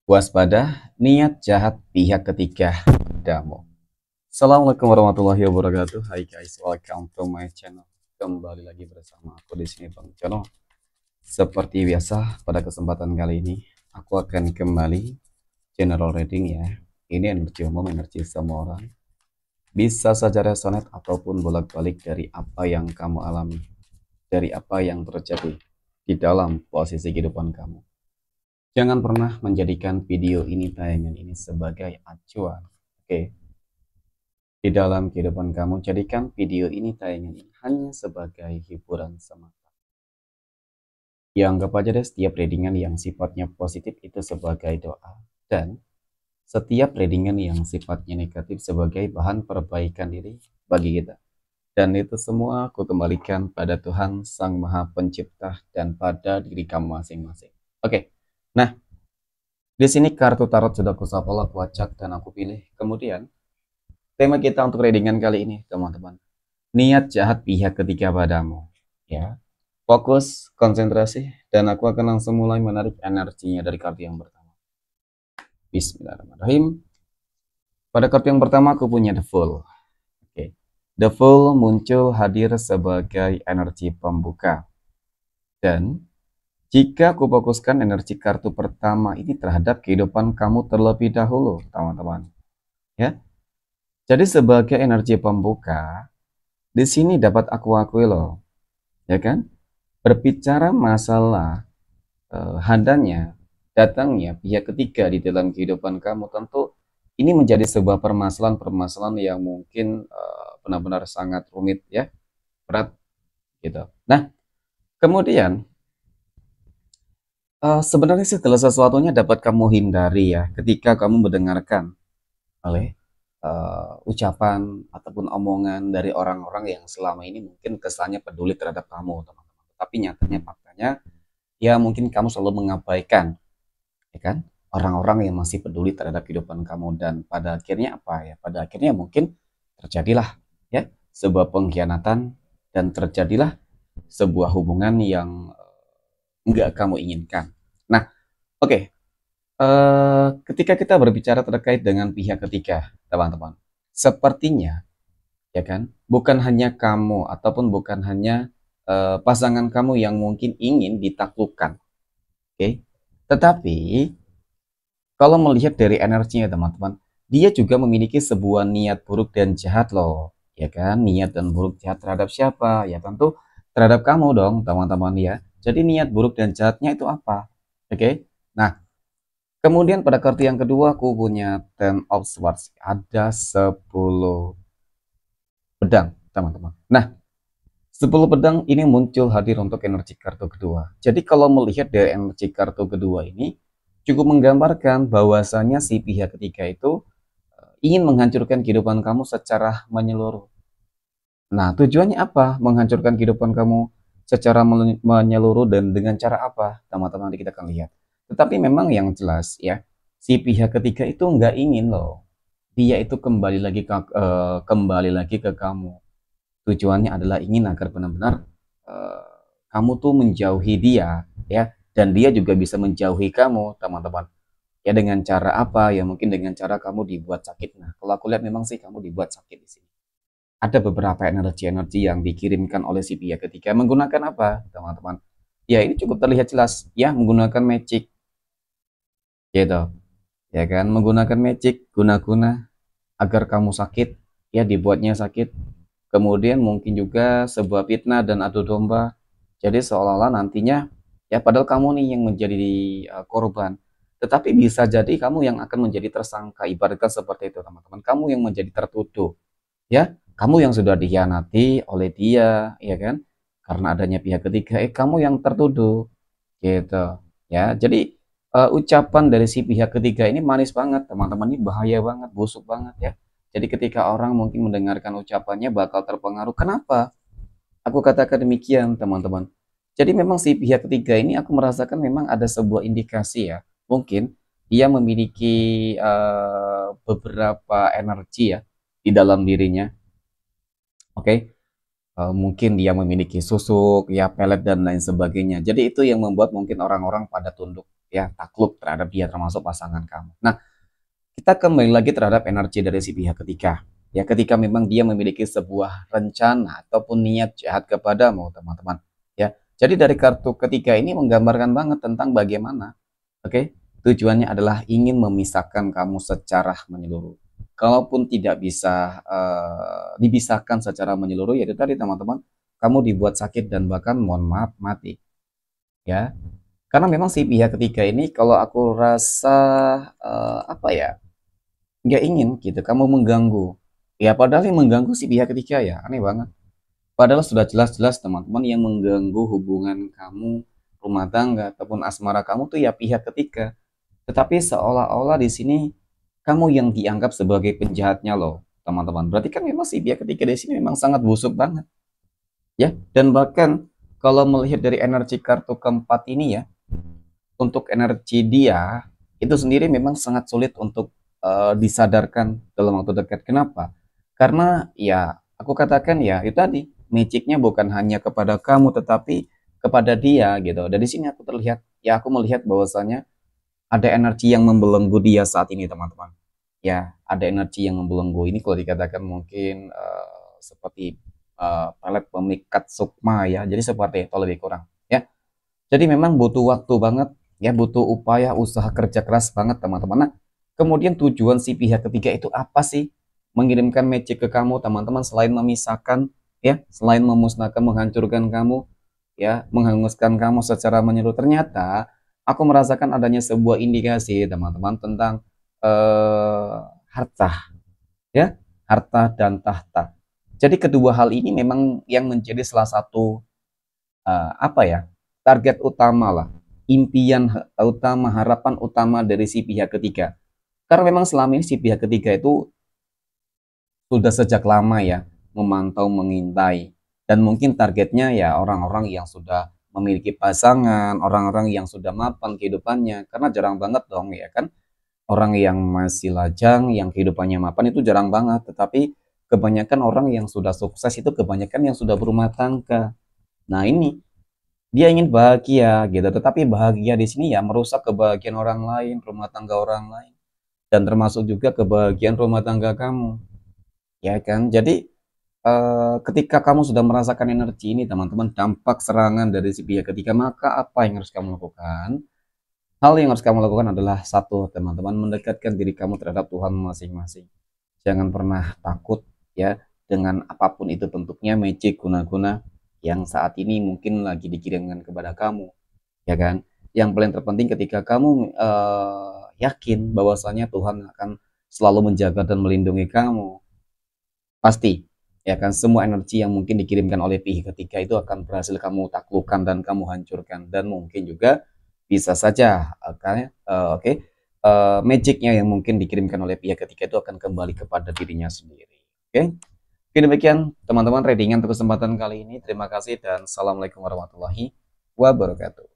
Waspada, niat jahat pihak ketiga padamu. Assalamualaikum warahmatullahi wabarakatuh. Hai guys, welcome to my channel. Kembali lagi bersama aku di sini Bang Jono. Seperti biasa, pada kesempatan kali ini aku akan kembali general reading ya. Ini energi umum, energi semua orang. Bisa saja resonate ataupun bolak-balik dari apa yang kamu alami, dari apa yang terjadi di dalam posisi kehidupan kamu. Jangan pernah menjadikan video ini, tayangan ini sebagai acuan. Oke. Di dalam kehidupan kamu, jadikan video ini, tayangan ini hanya sebagai hiburan semata. Ya, anggap aja deh setiap readingan yang sifatnya positif itu sebagai doa. Dan setiap readingan yang sifatnya negatif sebagai bahan perbaikan diri bagi kita. Dan itu semua aku kembalikan pada Tuhan Sang Maha Pencipta dan pada diri kamu masing-masing. Oke. Nah, di sini kartu tarot sudah kusapel, aku acak dan aku pilih. Kemudian tema kita untuk readingan kali ini, teman-teman, niat jahat pihak ketiga padamu. Ya, fokus, konsentrasi, dan aku akan langsung mulai menarik energinya dari kartu yang pertama. Bismillahirrahmanirrahim. Pada kartu yang pertama aku punya The Fool. Oke, The Fool muncul hadir sebagai energi pembuka. Dan jika aku fokuskan energi kartu pertama ini terhadap kehidupan kamu terlebih dahulu, teman-teman. Ya. Jadi sebagai energi pembuka, di sini dapat aku akui loh. Ya kan? Berbicara masalah hadannya, datangnya pihak ketiga di dalam kehidupan kamu, tentu ini menjadi sebuah permasalahan yang mungkin benar-benar sangat rumit ya, berat gitu. Nah, kemudian sebenarnya segala sesuatunya dapat kamu hindari ya ketika kamu mendengarkan oleh ucapan ataupun omongan dari orang-orang yang selama ini mungkin kesannya peduli terhadap kamu, teman-teman. Tapi nyatanya faktanya ya mungkin kamu selalu mengabaikan, ya kan? Orang-orang yang masih peduli terhadap kehidupan kamu, dan pada akhirnya apa ya? Pada akhirnya mungkin terjadilah ya sebuah pengkhianatan dan terjadilah sebuah hubungan yang nggak kamu inginkan. Nah, oke. Ketika kita berbicara terkait dengan pihak ketiga, teman-teman, sepertinya, ya kan, bukan hanya kamu ataupun bukan hanya pasangan kamu yang mungkin ingin ditaklukkan, oke? Tetapi kalau melihat dari energinya, teman-teman, dia juga memiliki sebuah niat buruk dan jahat loh, ya kan? Niat dan buruk jahat terhadap siapa? Ya tentu terhadap kamu dong, teman-teman ya. Jadi niat buruk dan jahatnya itu apa? Oke? Nah, kemudian pada kartu yang kedua aku punya Ten of Swords. Ada 10 pedang, teman-teman. Nah, 10 pedang ini muncul hadir untuk energi kartu kedua. Jadi kalau melihat dari energi kartu kedua ini, cukup menggambarkan bahwasanya si pihak ketiga itu ingin menghancurkan kehidupan kamu secara menyeluruh. Nah, tujuannya apa? Menghancurkan kehidupan kamu secara menyeluruh dan dengan cara apa? Teman-teman nanti kita akan lihat. Tetapi memang yang jelas ya, si pihak ketiga itu nggak ingin loh. Dia itu kembali lagi ke kamu. Tujuannya adalah ingin agar benar-benar kamu tuh menjauhi dia ya, dan dia juga bisa menjauhi kamu, teman-teman. Ya dengan cara apa? Ya mungkin dengan cara kamu dibuat sakit. Nah, kalau aku lihat memang sih kamu dibuat sakit di sini. Ada beberapa energi-energi yang dikirimkan oleh si pihak ketiga menggunakan apa, teman-teman? Ya ini cukup terlihat jelas ya, menggunakan magic gitu. Ya kan, menggunakan magic guna-guna agar kamu sakit, ya dibuatnya sakit. Kemudian mungkin juga sebuah fitnah dan adu domba. Jadi seolah-olah nantinya ya padahal kamu nih yang menjadi korban. Tetapi bisa jadi kamu yang akan menjadi tersangka. Ibaratkan seperti itu, teman-teman. Kamu yang menjadi tertuduh. Ya, kamu yang sudah dikhianati oleh dia, ya kan? Karena adanya pihak ketiga, kamu yang tertuduh. Gitu. Ya, jadi ucapan dari si pihak ketiga ini manis banget, teman-teman. Ini bahaya banget, busuk banget ya. Jadi ketika orang mungkin mendengarkan ucapannya bakal terpengaruh. Kenapa? Aku katakan demikian, teman-teman. Jadi memang si pihak ketiga ini aku merasakan memang ada sebuah indikasi ya. Mungkin dia memiliki beberapa energi ya di dalam dirinya. Oke. Mungkin dia memiliki susuk, ya pelet dan lain sebagainya. Jadi itu yang membuat mungkin orang-orang pada tunduk. ya, takluk terhadap dia termasuk pasangan kamu. Nah, kita kembali lagi terhadap energi dari si pihak ketiga. Ya, ketika memang dia memiliki sebuah rencana ataupun niat jahat kepadamu, teman-teman. Ya, jadi dari kartu ketiga ini menggambarkan banget tentang bagaimana, oke, tujuannya adalah ingin memisahkan kamu secara menyeluruh. Kalaupun tidak bisa dipisahkan secara menyeluruh, yaitu tadi teman-teman, kamu dibuat sakit dan bahkan mohon maaf mati. Ya, karena memang si pihak ketiga ini kalau aku rasa apa ya, nggak ingin gitu kamu mengganggu. Ya padahal yang mengganggu si pihak ketiga ya, aneh banget. Padahal sudah jelas-jelas teman-teman yang mengganggu hubungan kamu, rumah tangga ataupun asmara kamu tuh ya pihak ketiga. Tetapi seolah-olah di sini kamu yang dianggap sebagai penjahatnya loh, teman-teman. Berarti kan memang si pihak ketiga di sini memang sangat busuk banget, ya. Dan bahkan kalau melihat dari energi kartu keempat ini ya, untuk energi dia itu sendiri memang sangat sulit untuk disadarkan dalam waktu dekat. Kenapa? Karena ya aku katakan ya itu tadi magicnya bukan hanya kepada kamu tetapi kepada dia gitu. Dan di sini aku terlihat ya aku melihat bahwasanya ada energi yang membelenggu dia saat ini teman-teman. Ya ada energi yang membelenggu ini kalau dikatakan mungkin seperti pelet pemikat sukma ya. Jadi seperti itu lebih kurang ya. Jadi memang butuh waktu banget, ya butuh upaya usaha kerja keras banget teman-teman. Nah, kemudian tujuan si pihak ketiga itu apa sih? Mengirimkan magic ke kamu teman-teman selain memisahkan, ya, selain memusnahkan, menghancurkan kamu, ya, menghanguskan kamu secara menyeluruh. Ternyata aku merasakan adanya sebuah indikasi teman-teman tentang harta, ya, harta dan tahta. Jadi kedua hal ini memang yang menjadi salah satu apa ya, target utama lah, impian utama, harapan utama dari si pihak ketiga. Karena memang selama ini si pihak ketiga itu sudah sejak lama ya memantau, mengintai, dan mungkin targetnya ya orang-orang yang sudah memiliki pasangan, orang-orang yang sudah mapan kehidupannya. Karena jarang banget dong ya kan, orang yang masih lajang, yang kehidupannya mapan itu jarang banget. Tetapi kebanyakan orang yang sudah sukses itu kebanyakan yang sudah berumah tangga. Nah ini dia ingin bahagia gitu, tetapi bahagia di sini ya merusak kebahagiaan orang lain, rumah tangga orang lain, dan termasuk juga kebahagiaan rumah tangga kamu, ya kan? Jadi ketika kamu sudah merasakan energi ini, teman-teman, dampak serangan dari si pihak ketiga, maka apa yang harus kamu lakukan? Hal yang harus kamu lakukan adalah satu, teman-teman, mendekatkan diri kamu terhadap Tuhan masing-masing. Jangan pernah takut ya dengan apapun itu bentuknya, magic, guna-guna yang saat ini mungkin lagi dikirimkan kepada kamu, ya kan? Yang paling terpenting ketika kamu yakin bahwasanya Tuhan akan selalu menjaga dan melindungi kamu, pasti ya kan semua energi yang mungkin dikirimkan oleh pihak ketiga itu akan berhasil kamu taklukkan dan kamu hancurkan, dan mungkin juga bisa saja oke, magicnya yang mungkin dikirimkan oleh pihak ketiga itu akan kembali kepada dirinya sendiri. Oke, oke demikian teman-teman readingan untuk kesempatan kali ini. Terima kasih dan assalamualaikum warahmatullahi wabarakatuh.